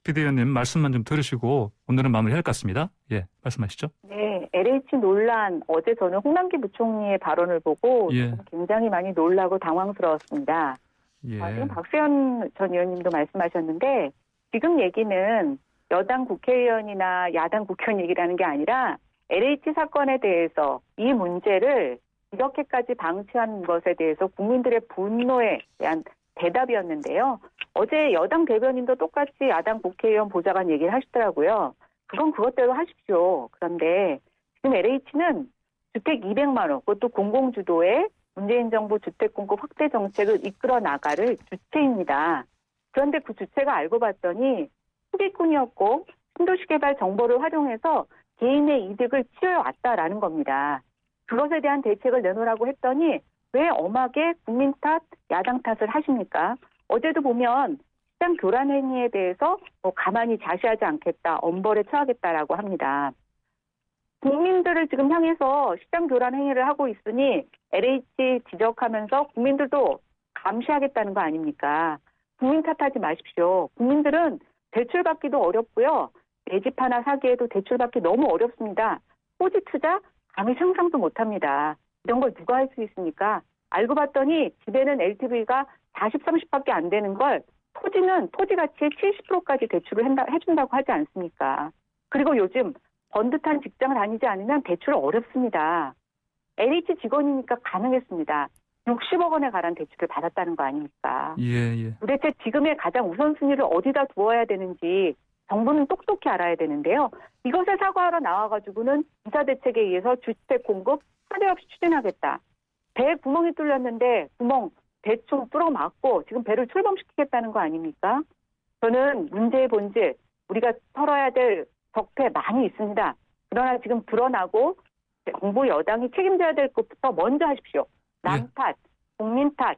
비대위원님 말씀만 좀 들으시고 오늘은 마무리할 것 같습니다. 예, 말씀하시죠. 네, LH 논란, 어제 저는 홍남기 부총리의 발언을 보고 굉장히 많이 놀라고 당황스러웠습니다. 지금 박수현 전 의원님도 말씀하셨는데, 지금 얘기는 여당 국회의원이나 야당 국회의원 얘기라는 게 아니라 LH 사건에 대해서 이 문제를 이렇게까지 방치한 것에 대해서 국민들의 분노에 대한 대답이었는데요. 어제 여당 대변인도 똑같이 야당 국회의원 보좌관 얘기를 하시더라고요. 그건 그것대로 하십시오. 그런데 지금 LH는 주택 200만 원, 그것도 공공주도의 문재인 정부 주택 공급 확대 정책을 이끌어 나가를 주체입니다. 그런데 그 주체가 알고 봤더니 투기꾼이었고 신도시 개발 정보를 활용해서 개인의 이득을 취해왔다라는 겁니다. 그것에 대한 대책을 내놓으라고 했더니 왜 엄하게 국민 탓, 야당 탓을 하십니까? 어제도 보면 시장 교란 행위에 대해서 가만히 자시하지 않겠다, 엄벌에 처하겠다라고 합니다. 국민들을 지금 향해서 시장 교란 행위를 하고 있으니 LH 지적하면서 국민들도 감시하겠다는 거 아닙니까? 국민 탓하지 마십시오. 국민들은 대출받기도 어렵고요. 내 집 하나 사기에도 대출받기 너무 어렵습니다. 토지 투자 감히 상상도 못합니다. 이런 걸 누가 할 수 있습니까? 알고 봤더니 집에는 LTV가 40, 30밖에 안 되는 걸 토지는 토지 가치의 70%까지 대출을 해준다고 하지 않습니까? 그리고 요즘 번듯한 직장을 다니지 않으면 대출 어렵습니다. LH 직원이니까 가능했습니다. 60억 원에 가란 대출을 받았다는 거 아닙니까? 예. 도대체 지금의 가장 우선순위를 어디다 두어야 되는지 정부는 똑똑히 알아야 되는데요. 이것을 사과하러 나와가지고는 이사대책에 의해서 주택 공급 하대 없이 추진하겠다. 배에 구멍이 뚫렸는데 구멍 대충 뚫어 막고 지금 배를 출범시키겠다는 거 아닙니까? 저는 문제의 본질, 우리가 털어야 될 적폐 많이 있습니다. 그러나 지금 드러나고 정부 여당이 책임져야 될 것부터 먼저 하십시오. 남 탓, 국민 탓,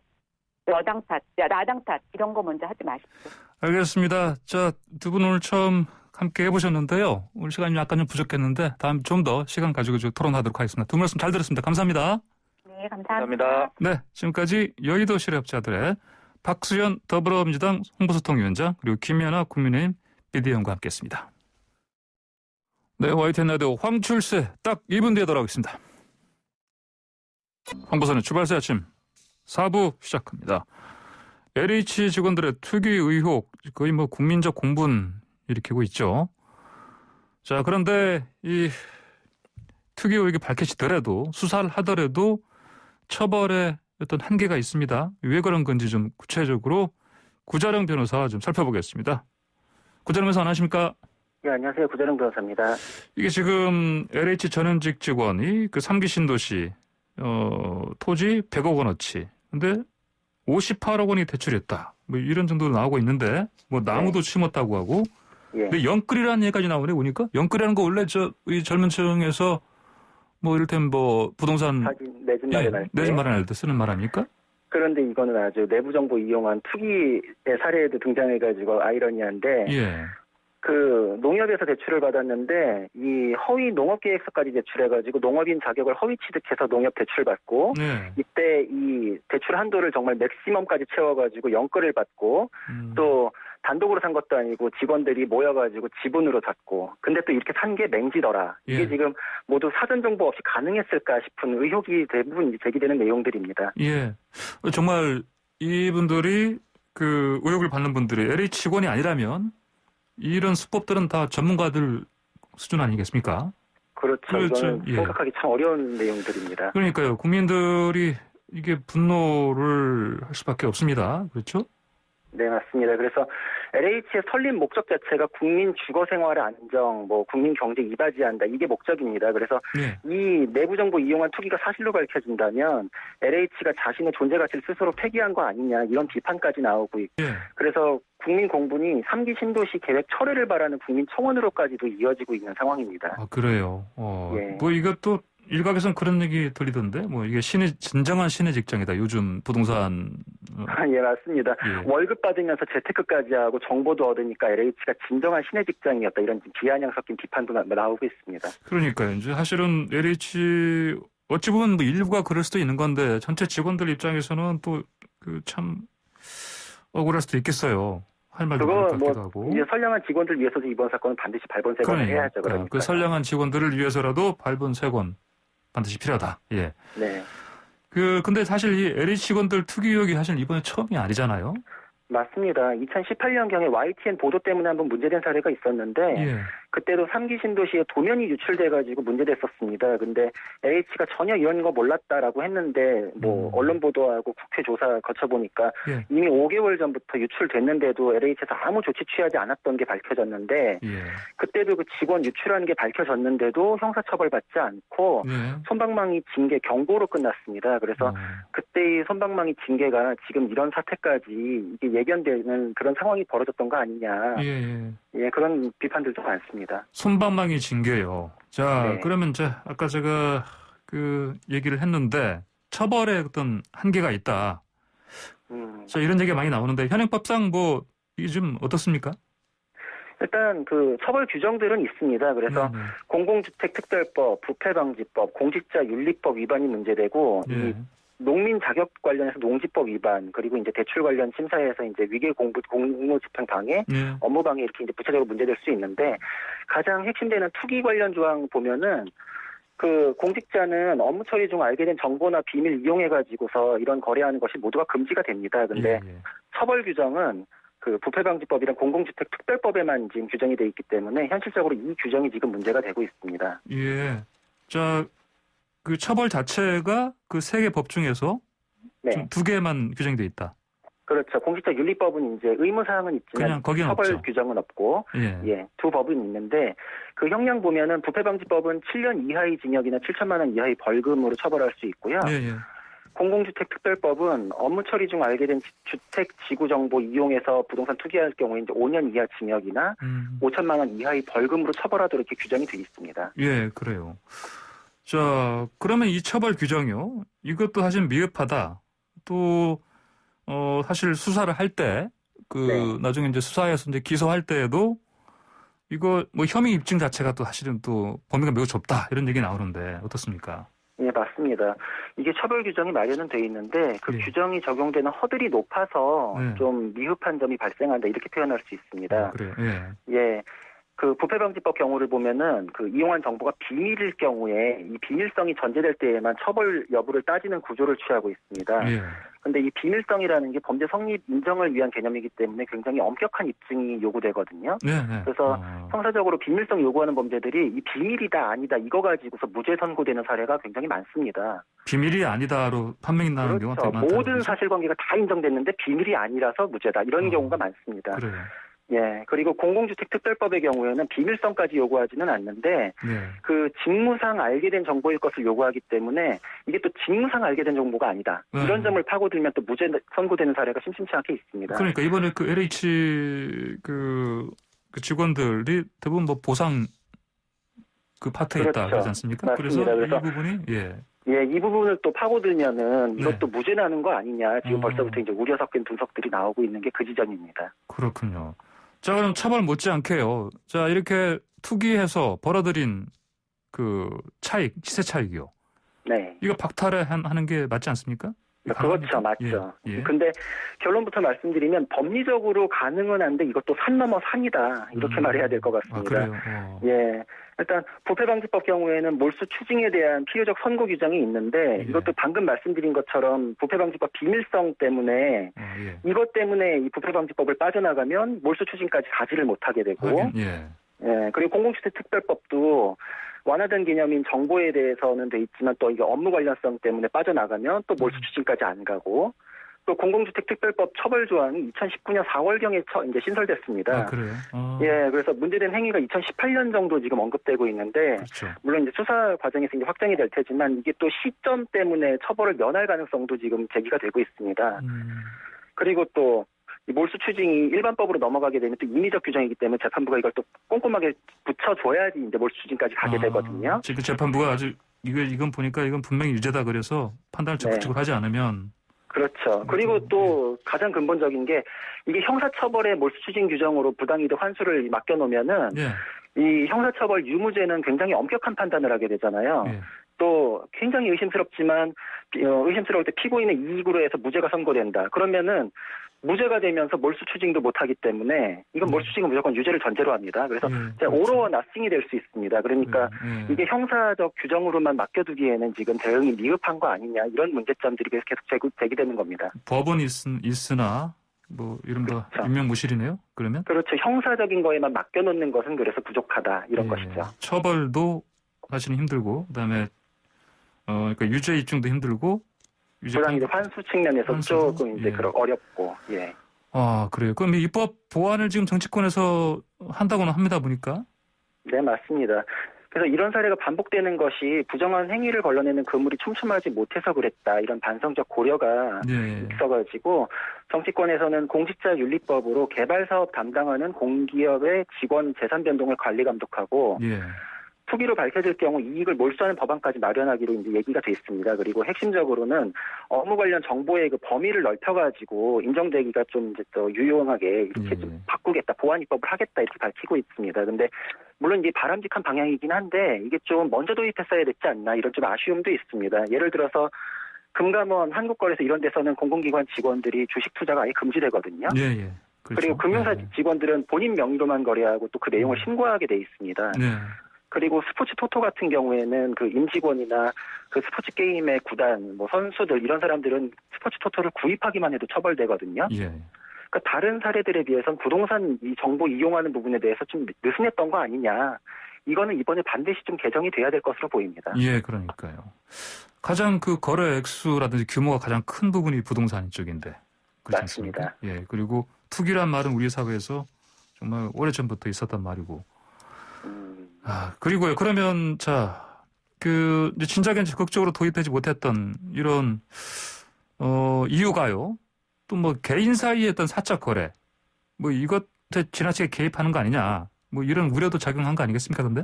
여당 탓, 야당 탓 이런 거 먼저 하지 마십시오. 알겠습니다. 자, 두 분 오늘 처음 함께 해보셨는데요. 오늘 시간이 약간 좀 부족했는데 다음 좀 더 시간 가지고 토론하도록 하겠습니다. 두 분 말씀 잘 들었습니다. 감사합니다. 네, 감사합니다. 네, 지금까지 여의도 실업자들의 박수현 더불어민주당 홍보소통위원장 그리고 김연아 국민의힘 비대위원과 함께했습니다. 네, YTN 라디오 황출세 딱 2분 뒤에 돌아오겠습니다. 홍보선의 출발세 아침 4부 시작합니다. LH 직원들의 투기 의혹 거의 국민적 공분 일으키고 있죠. 자, 그런데 이 투기 의혹이 밝혀지더라도 수사를 하더라도 처벌에 어떤 한계가 있습니다. 왜 그런 건지 좀 구체적으로 구자령 변호사 좀 살펴보겠습니다. 구자령 변호사 안녕하십니까? 네, 안녕하세요. 구자령 변호사입니다. 이게 지금 LH 전현직 직원이 그 3기 신도시 토지 100억 원어치. 근데 58억 원이 대출했다. 이런 정도로 나오고 있는데 나무도 심었다고 하고. 예. 근데 영끌이라는 얘기까지 나오네 보니까. 영끌이라는 거 원래 이 젊은 층에서 이를테면 부동산 내 집 마련할 때 쓰는 말 아닙니까? 그런데 이거는 아주 내부 정보 이용한 투기의 사례에도 등장해가지고 아이러니한데. 예. 그 농협에서 대출을 받았는데 이 허위 농업계획서까지 제출해가지고 농업인 자격을 허위 취득해서 농협 대출 받고 이때 이 대출 한도를 정말 맥시멈까지 채워가지고 영끌을 받고 또 단독으로 산 것도 아니고 직원들이 모여가지고 지분으로 샀고 근데 또 이렇게 산 게 맹지더라. 이게 지금 모두 사전 정보 없이 가능했을까 싶은 의혹이 대부분 제기되는 내용들입니다. 예, 정말 이분들이 그 의혹을 받는 분들이 LH 직원이 아니라면 이런 수법들은 다 전문가들 수준 아니겠습니까? 그렇죠. 이건 생각하기 참 어려운 내용들입니다. 그러니까요. 국민들이 이게 분노를 할 수밖에 없습니다. 그렇죠? 네, 맞습니다. 그래서 LH의 설립 목적 자체가 국민 주거 생활의 안정, 국민 경제 이바지한다. 이게 목적입니다. 그래서 이 내부 정보 이용한 투기가 사실로 밝혀진다면 LH가 자신의 존재 가치를 스스로 폐기한 거 아니냐 이런 비판까지 나오고 있고 그래서 국민 공분이 3기 신도시 계획 철회를 바라는 국민 청원으로까지도 이어지고 있는 상황입니다. 아, 그래요. 이것도 일각에서는 그런 얘기 들리던데, 이게 진정한 신의 직장이다. 요즘 부동산. 예, 맞습니다. 월급 받으면서 재테크까지 하고 정보도 얻으니까 LH가 진정한 신의 직장이었다. 이런 비아냥 섞인 비판도 나오고 있습니다. 그러니까요. 이제 사실은 LH, 어찌 보면 일부가 그럴 수도 있는 건데, 전체 직원들 입장에서는 또 참 억울할 수도 있겠어요. 할 말도 많을 것 같기도 하고. 이제 선량한 직원들 위해서도 이번 사건은 반드시 발본색원을 해야죠. 그러니까. 그 선량한 직원들을 위해서라도 발본색원 반드시 필요하다. 예. 네. 근데 사실 이 LH 직원들 투기 의혹이 사실 이번에 처음이 아니잖아요. 맞습니다. 2018년경에 YTN 보도 때문에 한번 문제된 사례가 있었는데 예. 그때도 3기 신도시에 도면이 유출돼가지고 문제됐었습니다. 근데 LH가 전혀 이런 거 몰랐다라고 했는데 언론 보도하고 국회 조사 거쳐보니까 예. 이미 5개월 전부터 유출됐는데도 LH에서 아무 조치 취하지 않았던 게 밝혀졌는데 예. 그때도 그 직원 유출한 게 밝혀졌는데도 형사처벌받지 않고 예. 솜방망이 징계 경고로 끝났습니다. 그래서 그때의 솜방망이 징계가 지금 이런 사태까지 이게 예견되는 그런 상황이 벌어졌던 거 아니냐. 예, 그런 비판들도 많습니다. 솜방망이 징계요. 자, 네. 그러면 아까 제가 그 얘기를 했는데 처벌에 어떤 한계가 있다. 자, 이런 얘기가 많이 나오는데 현행법상 이게 좀 어떻습니까? 일단 그 처벌 규정들은 있습니다. 그래서 공공주택특별법, 부패방지법, 공직자윤리법 위반이 문제되고 이 농민 자격 관련해서 농지법 위반, 그리고 이제 대출 관련 심사에서 이제 위계 공무집행 방해, 업무 방해 이렇게 이제 부차적으로 문제될 수 있는데 가장 핵심되는 투기 관련 조항 보면은 그 공직자는 업무 처리 중 알게 된 정보나 비밀 이용해 가지고서 이런 거래하는 것이 모두가 금지가 됩니다. 근데 처벌 규정은 그 부패방지법이랑 공공주택특별법에만 지금 규정이 돼 있기 때문에 현실적으로 이 규정이 지금 문제가 되고 있습니다. 예. 자, 그 처벌 자체가 그 3개 법 중에서 네. 2개만 규정돼 있다. 그렇죠. 공직자윤리법은 이제 의무사항은 있지만 처벌 없죠. 규정은 없고, 예, 두 법은 있는데 그 형량 보면은 부패방지법은 7년 이하의 징역이나 7천만 원 이하의 벌금으로 처벌할 수 있고요. 공공주택특별법은 업무 처리 중 알게 된 주택 지구 정보 이용해서 부동산 투기할 경우에 이제 5년 이하 징역이나 5천만 원 이하의 벌금으로 처벌하도록 이렇게 규정이 되어 있습니다. 예, 그래요. 자, 그러면 이 처벌 규정이요. 이것도 사실 미흡하다. 또 사실 수사를 할 때 나중에 이제 수사해서 이제 기소할 때에도 이거 혐의 입증 자체가 또 사실은 또 범위가 매우 좁다 이런 얘기 나오는데 어떻습니까? 예, 맞습니다. 이게 처벌 규정이 마련은 돼 있는데 그 규정이 적용되는 허들이 높아서 좀 미흡한 점이 발생한다 이렇게 표현할 수 있습니다. 그래요. 예. 그 부패방지법 경우를 보면은 그 이용한 정보가 비밀일 경우에 이 비밀성이 전제될 때에만 처벌 여부를 따지는 구조를 취하고 있습니다. 근데 이 비밀성이라는 게 범죄 성립 인정을 위한 개념이기 때문에 굉장히 엄격한 입증이 요구되거든요. 그래서 형사적으로 비밀성 요구하는 범죄들이 이 비밀이다 아니다 이거 가지고서 무죄 선고되는 사례가 굉장히 많습니다. 비밀이 아니다로 판명이 나는 경우가 되게 많다. 모든 사실관계가 다 인정됐는데 비밀이 아니라서 무죄다 이런 경우가 많습니다. 그래요. 예, 그리고 공공주택특별법의 경우에는 비밀성까지 요구하지는 않는데 그 직무상 알게 된 정보일 것을 요구하기 때문에 이게 또 직무상 알게 된 정보가 아니다. 이런 점을 파고들면 또 무죄 선고되는 사례가 심심치 않게 있습니다. 그러니까 이번에 그 LH 그 직원들이 대부분 보상 그 파트에 있다 그러지 않습니까? 맞습니다. 그래서 이 부분이 이 부분을 또 파고들면은 이것도 무죄 나는 거 아니냐. 지금 벌써부터 이제 우려 섞인 분석들이 나오고 있는 게 그 지점입니다. 그렇군요. 자, 그럼 처벌 못지않게요. 자, 이렇게 투기해서 벌어들인 그 차익, 시세 차익이요. 네. 이거 박탈하는 게 맞지 않습니까? 그렇죠. 맞죠. 근데 결론부터 말씀드리면 법리적으로 가능은 한데 이것도 산 넘어 산이다. 이렇게 말해야 될 것 같습니다. 그래요? 예. 일단 부패방지법 경우에는 몰수 추징에 대한 필요적 선고 규정이 있는데 이것도 방금 말씀드린 것처럼 부패방지법 비밀성 때문에 이것 때문에 이 부패방지법을 빠져나가면 몰수 추징까지 가지를 못하게 되고 그리고 공공주택특별법도 완화된 개념인 정보에 대해서는 돼 있지만 또 이게 업무 관련성 때문에 빠져나가면 또 몰수 추징까지 안 가고 또 공공주택특별법 처벌 조항이 2019년 4월경에 이제 신설됐습니다. 그래요? 예, 그래서 문제된 행위가 2018년 정도 지금 언급되고 있는데, 물론 이제 수사 과정에서 이제 확정이 될 테지만 이게 또 시점 때문에 처벌을 면할 가능성도 지금 제기가 되고 있습니다. 그리고 또 몰수 추징이 일반법으로 넘어가게 되면 또 임의적 규정이기 때문에 재판부가 이걸 또 꼼꼼하게 붙여줘야지 이제 몰수 추징까지 가게 되거든요. 지금 재판부가 아주 이건 보니까 이건 분명히 유죄다 그래서 판단을 적극적으로 하지 않으면. 그렇죠. 그리고 또 가장 근본적인 게 이게 형사처벌의 몰수 추징 규정으로 부당이득 환수를 맡겨놓으면은 이 형사처벌 유무죄는 굉장히 엄격한 판단을 하게 되잖아요. 또 굉장히 의심스럽지만 의심스러울 때 피고인의 이익으로 해서 무죄가 선고된다. 그러면은 무죄가 되면서 몰수 추징도 못하기 때문에 이건 몰수 추징은 무조건 유죄를 전제로 합니다. 그래서 오로어 나싱이 될 수 있습니다. 그러니까 이게 형사적 규정으로만 맡겨두기에는 지금 대응이 미흡한 거 아니냐 이런 문제점들이 계속 제기되는 겁니다. 법은 있으나 뭐 이른바 그렇죠. 유명무실이네요. 그러면 그렇죠. 형사적인 거에만 맡겨놓는 것은 그래서 부족하다 이런 예, 것이죠. 처벌도 사실은 힘들고 그다음에 그러니까 유죄 입증도 힘들고 부당 이제 환수 측면에서 조금 이제 그런 어렵고 예. 아 그래요. 그럼 이 입법 보완을 지금 정치권에서 한다고는 합니다 보니까. 네 맞습니다. 그래서 이런 사례가 반복되는 것이 부정한 행위를 걸러내는 그물이 촘촘하지 못해서 그랬다. 이런 반성적 고려가 있어가지고 정치권에서는 공직자윤리법으로 개발사업 담당하는 공기업의 직원 재산 변동을 관리 감독하고 투기로 밝혀질 경우 이익을 몰수하는 법안까지 마련하기로 이제 얘기가 돼 있습니다. 그리고 핵심적으로는 업무 관련 정보의 그 범위를 넓혀가지고 인정되기가 좀 이제 더 유용하게 이렇게 좀 바꾸겠다, 보완 입법을 하겠다 이렇게 밝히고 있습니다. 근데 물론 이게 바람직한 방향이긴 한데 이게 좀 먼저 도입했어야 됐지 않나 이런 좀 아쉬움도 있습니다. 예를 들어서 금감원, 한국거래소 이런 데서는 공공기관 직원들이 주식 투자가 아예 금지되거든요. 그렇죠. 그리고 금융사 직원들은 본인 명의로만 거래하고 또 그 내용을 신고하게 돼 있습니다. 그리고 스포츠 토토 같은 경우에는 그 임직원이나 그 스포츠 게임의 구단, 뭐 선수들 이런 사람들은 스포츠 토토를 구입하기만 해도 처벌되거든요. 그러니까 다른 사례들에 비해서는 부동산 이 정보 이용하는 부분에 대해서 좀 느슨했던 거 아니냐. 이거는 이번에 반드시 좀 개정이 돼야 될 것으로 보입니다. 예, 그러니까요. 가장 그 거래 액수라든지 규모가 가장 큰 부분이 부동산 쪽인데. 그렇지 맞습니다. 않습니까? 예, 그리고 투기란 말은 우리 사회에서 정말 오래전부터 있었단 말이고. 그리고요. 그러면 이제 진작엔 적극적으로 도입하지 못했던 이런 이유가요. 또 뭐 개인 사이에 어떤 사적 거래, 뭐 이것에 지나치게 개입하는 거 아니냐. 뭐 이런 우려도 작용한 거 아니겠습니까, 근데?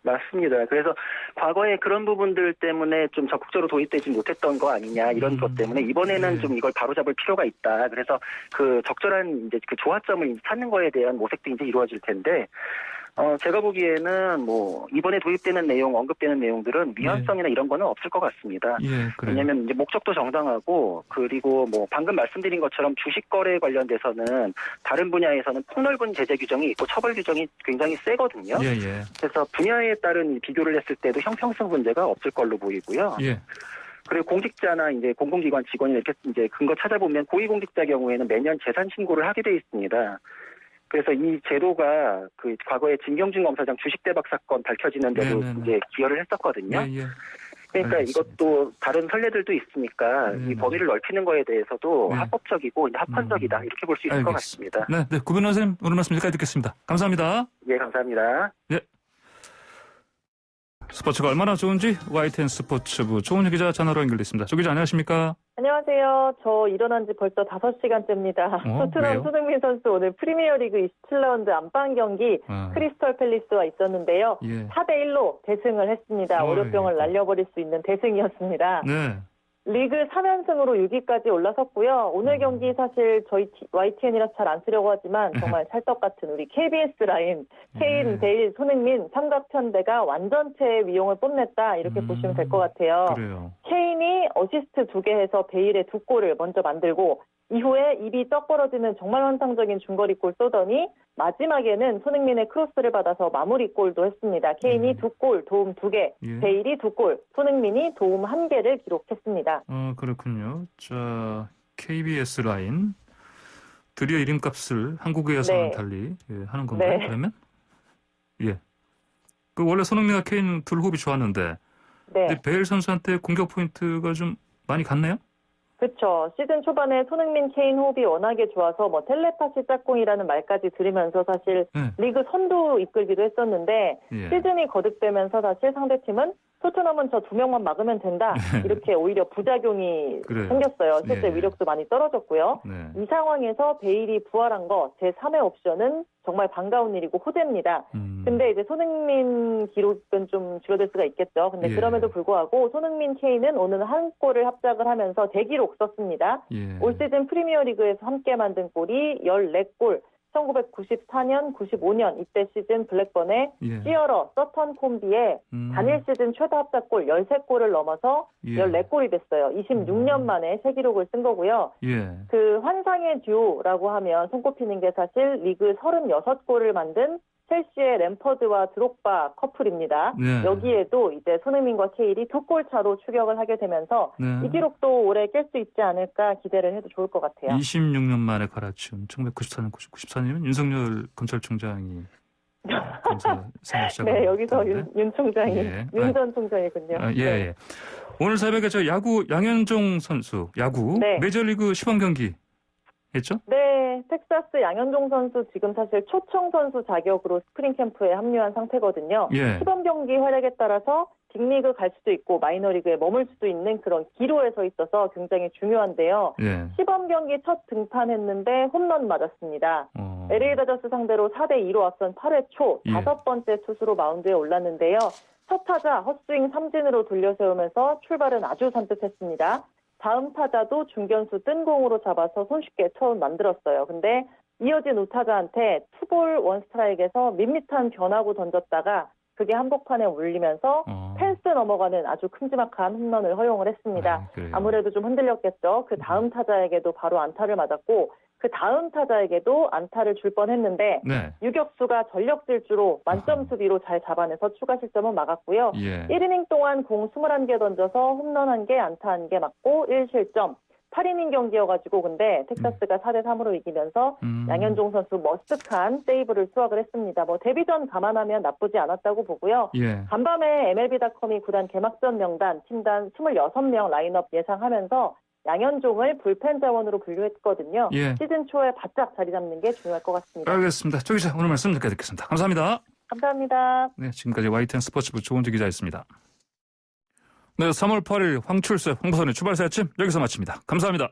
맞습니다. 그래서 과거에 그런 부분들 때문에 좀 적극적으로 도입되지 못했던 거 아니냐 이런 것 때문에 이번에는 좀 이걸 바로잡을 필요가 있다. 그래서 그 적절한 이제 그 조화점을 찾는 거에 대한 모색도 이제 이루어질 텐데. 제가 보기에는 뭐 이번에 도입되는 내용, 언급되는 내용들은 위헌성이나 이런 거는 없을 것 같습니다. 왜냐하면 이제 목적도 정당하고 그리고 뭐 방금 말씀드린 것처럼 주식 거래에 관련돼서는 다른 분야에서는 폭넓은 제재 규정이 있고 처벌 규정이 굉장히 세거든요. 그래서 분야에 따른 비교를 했을 때도 형평성 문제가 없을 걸로 보이고요. 그리고 공직자나 이제 공공기관 직원이 이렇게 이제 근거 찾아보면 고위공직자 경우에는 매년 재산 신고를 하게 돼 있습니다. 그래서 이 제도가 그 과거에 진경준 검사장 주식 대박 사건 밝혀지는 데도 이제 기여를 했었거든요. 그러니까 알겠습니다. 이것도 다른 선례들도 있으니까 이 범위를 넓히는 거에 대해서도 합법적이고 합헌적이다 이렇게 볼 수 있을 것 같습니다. 네, 구변호 선생님 오늘 말씀 여기까지 듣겠습니다. 감사합니다. 예, 감사합니다. 예. 스포츠가 얼마나 좋은지 YTN 스포츠부 조은유 기자 전화로 연결됐습니다. 조 기자 안녕하십니까? 안녕하세요. 저 일어난 지 벌써 5시간째입니다. 토트넘 손흥민 선수 오늘 프리미어리그 27라운드 안방 경기 크리스털 팰리스와 있었는데요. 4대1로 대승을 했습니다. 월요병을 날려버릴 수 있는 대승이었습니다. 리그 3연승으로 6위까지 올라섰고요. 오늘 경기 사실 저희 YTN이라서 잘 안 쓰려고 하지만 정말 찰떡 같은 우리 KBS 라인 케인, 베일, 손흥민 삼각편대가 완전체 위용을 뽐냈다 이렇게 보시면 될 것 같아요. 그래요. 케인이 어시스트 2개 해서 베일의 2골을 먼저 만들고 이후에 입이 떡 벌어지는 정말 환상적인 중거리골 쏘더니 마지막에는 손흥민의 크로스를 받아서 마무리골도 했습니다. 케인이 2골, 도움 2개, 베일이 2골, 손흥민이 도움 1개를 기록했습니다. 그렇군요. 자, KBS 라인 드디어 이름값을 한국에서는 달리 하는 건가요? 그러면? 그 원래 손흥민과 케인 둘 호흡이 좋았는데 근데 베일 선수한테 공격 포인트가 좀 많이 갔네요? 그렇죠. 시즌 초반에 손흥민, 케인 호흡이 워낙에 좋아서 뭐 텔레파시 짝꿍이라는 말까지 들으면서 사실 리그 선두 이끌기도 했었는데 시즌이 거듭되면서 사실 상대팀은 토트넘은 저 2명만 막으면 된다. 이렇게 오히려 부작용이 생겼어요. 실제 위력도 많이 떨어졌고요. 이 상황에서 베일이 부활한 거 제3의 옵션은 정말 반가운 일이고 호재입니다. 근데 이제 손흥민 기록은 좀 줄어들 수가 있겠죠. 근데 그럼에도 불구하고 손흥민, 케인은 오늘 한 골을 합작을 하면서 대기록 썼습니다. 올 시즌 프리미어리그에서 함께 만든 골이 14골. 1994년, 95년 이때 시즌 블랙번의 시어러, 서턴 콤비의 단일 시즌 최다 합작골 13골을 넘어서 14골이 됐어요. 26년 만에 새 기록을 쓴 거고요. 그 환상의 듀오라고 하면 손꼽히는 게 사실 리그 36골을 만든 첼시의 램퍼드와 드록바 커플입니다. 네. 여기에도 이제 손흥민과 케일이 2골 차로 추격을 하게 되면서 네. 이 기록도 올해 깰 수 있지 않을까 기대를 해도 좋을 것 같아요. 26년 만에 갈아치운 1994년, 94년이면 윤석열 검찰총장이 검사 생활 시작을 네, 여기서 윤 총장이, 예. 윤 전 총장이군요. 예, 네. 예. 오늘 새벽에 저 야구 양현종 선수, 네. 메이저리그 시범 경기 했죠? 네, 텍사스 양현종 선수 지금 사실 초청 선수 자격으로 스프링 캠프에 합류한 상태거든요. 예. 시범 경기 활약에 따라서 빅리그 갈 수도 있고 마이너리그에 머물 수도 있는 그런 기로에 서 있어서 굉장히 중요한데요. 예. 시범 경기 첫 등판했는데 홈런 맞았습니다. LA 다저스 상대로 4대2로 앞선 8회 초 예. 5번째 투수로 마운드에 올랐는데요. 첫 타자 헛스윙 3진으로 돌려세우면서 출발은 아주 산뜻했습니다. 다음 타자도 중견수 뜬 공으로 잡아서 손쉽게 처음 만들었어요. 근데 이어진 우타자한테 투볼 원스트라이크에서 밋밋한 변화구 던졌다가 그게 한복판에 울리면서 펜스 넘어가는 아주 큼지막한 홈런을 허용을 했습니다. 아무래도 좀 흔들렸겠죠. 그 다음 타자에게도 바로 안타를 맞았고 그 다음 타자에게도 안타를 줄 뻔했는데 네. 유격수가 전력 질주로 만점 수비로 잘 잡아내서 추가 실점은 막았고요. 예. 1이닝 동안 공 21개 던져서 홈런 1개, 안타 1개 맞고 1실점. 8이닝 경기여가지고 근데 텍사스가 4대3으로 이기면서 양현종 선수 머스득한 세이브를 수확을 했습니다. 뭐 데뷔전 감안하면 나쁘지 않았다고 보고요. 예. 간밤에 MLB.com이 구단 개막전 명단, 팀단 26명 라인업 예상하면서 양현종을 불펜 자원으로 분류했거든요. 예. 시즌 초에 바짝 자리 잡는 게 중요할 것 같습니다. 알겠습니다. 조 기자 오늘 말씀 여기까지 듣겠습니다. 감사합니다. 감사합니다. 네, 지금까지 YTN 스포츠부 조은주 기자였습니다. 네, 3월 8일 황출세 황보선의 주말새 아침 여기서 마칩니다. 감사합니다.